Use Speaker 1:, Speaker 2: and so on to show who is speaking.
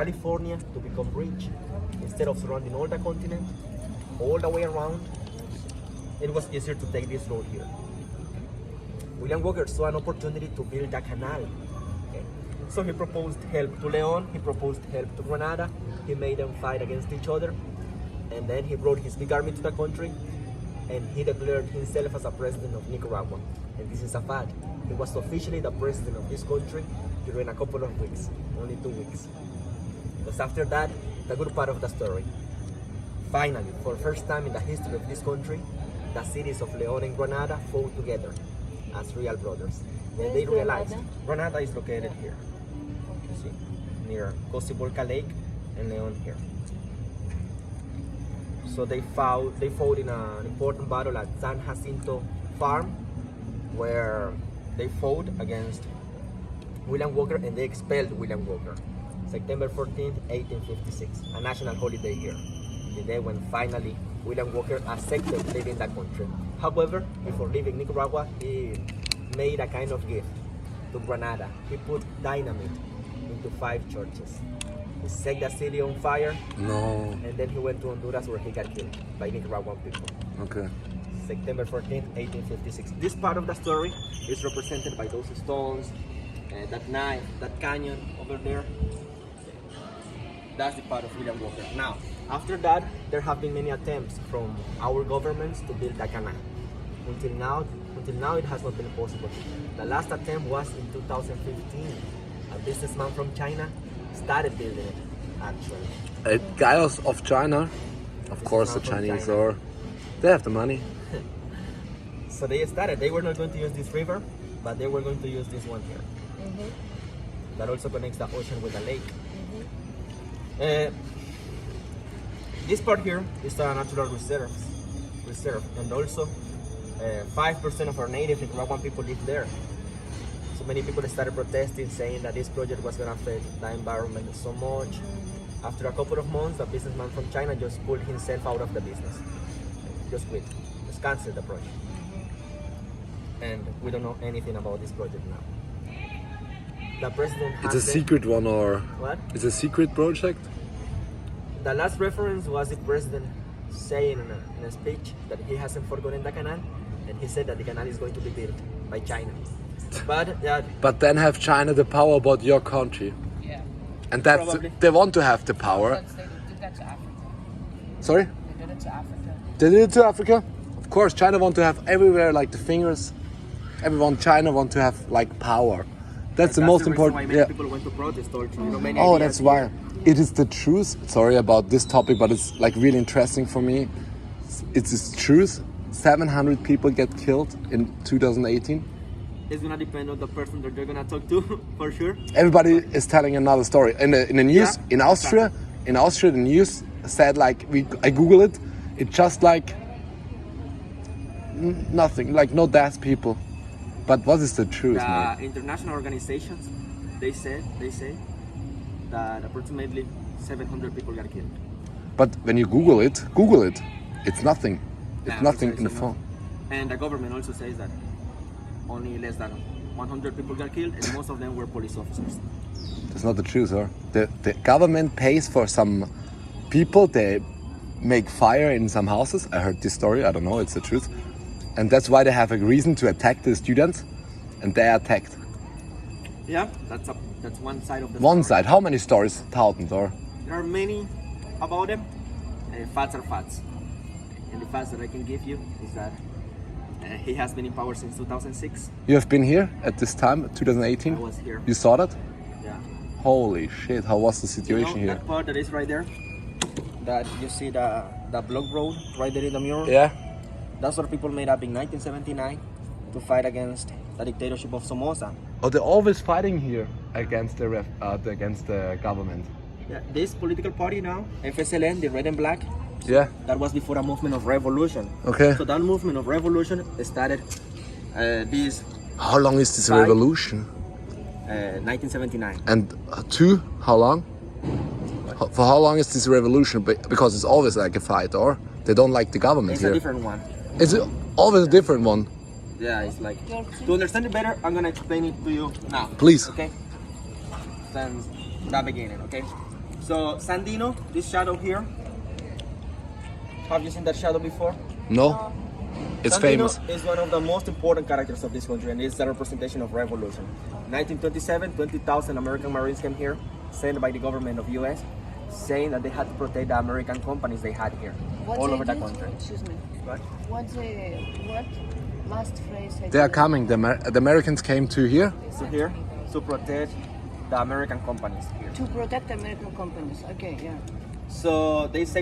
Speaker 1: California to become rich. Instead of surrounding all the continent, all the way around, it was easier to take this road here. William Walker saw an opportunity to build a canal. Okay? So he proposed help to Leon, he proposed help to Granada, he made them fight against each other, and then he brought his big army to the country, and he declared himself as a president of Nicaragua. And this is a fact. He was officially the president of this country during a couple of weeks, only 2 weeks. Because after that, the good part of the story. Finally, for the first time in the history of this country, the cities of Leon and Granada fought together as real brothers. And they realized Granada is located here, you see, near Cocibolca Lake and Leon here. So they fought in an important battle at San Jacinto Farm, where they fought against William Walker and they expelled William Walker. September 14th, 1856, a national holiday here. The day when finally William Walker accepted leaving the country. However, before leaving Nicaragua, he made a kind of gift to Granada. He put dynamite into 5 churches. He set the city on fire.
Speaker 2: No.
Speaker 1: And then he went to Honduras where he got killed by Nicaraguan people.
Speaker 2: Okay.
Speaker 1: September 14th, 1856. This part of the story is represented by those stones, that knife, that canyon over there. That's the part of William Walker. Now, after that, there have been many attempts from our governments to build a canal. Until now, it has not been possible. The last attempt was in 2015. A businessman from China started building it, actually.
Speaker 2: A guy of China, of course the Chinese are, they have the money.
Speaker 1: So they started. They were not going to use this river, but they were going to use this one here. That also connects the ocean with the lake. This part here is a natural reserve, and also 5% of our native Nicaraguan people live there. So many people started protesting, saying that this project was going to affect the environment so much. After a couple of months, a businessman from China just pulled himself out of the business. Just quit, just canceled the project. And we don't know anything about this project now. The president
Speaker 2: It's a secret one, or
Speaker 1: what?
Speaker 2: It's a secret project?
Speaker 1: The last reference was the president saying in a speech that he hasn't forgotten the canal, and he said that the canal is going to be built by China.
Speaker 2: But then have China the power about your country?
Speaker 3: Yeah.
Speaker 2: And that's
Speaker 1: Probably.
Speaker 2: they want to have the power.
Speaker 3: But they did that to Africa.
Speaker 2: Sorry?
Speaker 3: They did it to Africa.
Speaker 2: They did it to Africa? Of course, China want to have everywhere like the fingers. China want to have like power. That's the most important.
Speaker 1: Why many people went to protest also. Many
Speaker 2: Oh,
Speaker 1: ideas
Speaker 2: that's
Speaker 1: here.
Speaker 2: why. It is the truth. Sorry about this topic, but it's like really interesting for me. It's the truth. 700 people get killed in 2018.
Speaker 1: It's gonna depend on the person that you're gonna talk to, for sure.
Speaker 2: Everybody is telling another story. In the news,
Speaker 1: Yeah,
Speaker 2: in Austria, the news said like I Google it. It's just like nothing, like no death people. But what is the truth, man?
Speaker 1: The international organizations, they say that approximately 700 people got killed.
Speaker 2: But when you Google it, it's nothing. It's
Speaker 1: Nah,
Speaker 2: nothing
Speaker 1: it's
Speaker 2: in the
Speaker 1: enough.
Speaker 2: phone.
Speaker 1: And the government also says that only less than 100 people got killed, and most of them were police officers.
Speaker 2: That's not the truth, huh? The government pays for some people. They make fire in some houses. I heard this story. I don't know. It's the truth. And that's why they have a reason to attack the students, and they are attacked.
Speaker 1: Yeah, that's one side of the
Speaker 2: One
Speaker 1: story.
Speaker 2: side. How many stories? Thousands, or?
Speaker 1: There are many about them. Facts are facts. And the facts that I can give you is that he has been in power since 2006.
Speaker 2: You have been here at this time, 2018?
Speaker 1: I was here.
Speaker 2: You saw that?
Speaker 1: Yeah.
Speaker 2: Holy shit, how was the situation here?
Speaker 1: That part that is right there, that you see the block road right there in the mirror?
Speaker 2: Yeah?
Speaker 1: That's what people made up in 1979 to fight against the dictatorship of Somoza.
Speaker 2: Oh, they're always fighting here against the government.
Speaker 1: Yeah, this political party now, FSLN, the red and black,
Speaker 2: Yeah?
Speaker 1: that was before a movement of revolution.
Speaker 2: Okay.
Speaker 1: So that movement of revolution started this
Speaker 2: How long is this
Speaker 1: Fight.
Speaker 2: revolution?
Speaker 1: 1979.
Speaker 2: And how long? For how long is this revolution? Because it's always like a fight, or? They don't like the government
Speaker 1: It's
Speaker 2: here.
Speaker 1: a different one.
Speaker 2: It's always a different one.
Speaker 1: Yeah, it's like, to understand it better, I'm gonna explain it to you now.
Speaker 2: Please.
Speaker 1: Okay? Since the beginning, okay? So Sandino, this shadow here. Have you seen that shadow before?
Speaker 2: No? It's
Speaker 1: Sandino
Speaker 2: famous.
Speaker 1: is one of the most important characters of this country, and it's a representation of revolution. 1927, 20,000 American Marines came here, sent by the government of US, saying that they had to protect the American companies they had here, all over the country.
Speaker 3: Excuse me.
Speaker 1: What?
Speaker 3: What's the what last phrase?
Speaker 2: They are coming. The Americans came to here.
Speaker 1: So here, to protect the American companies here.
Speaker 3: To protect American companies. Okay, yeah.
Speaker 1: So they say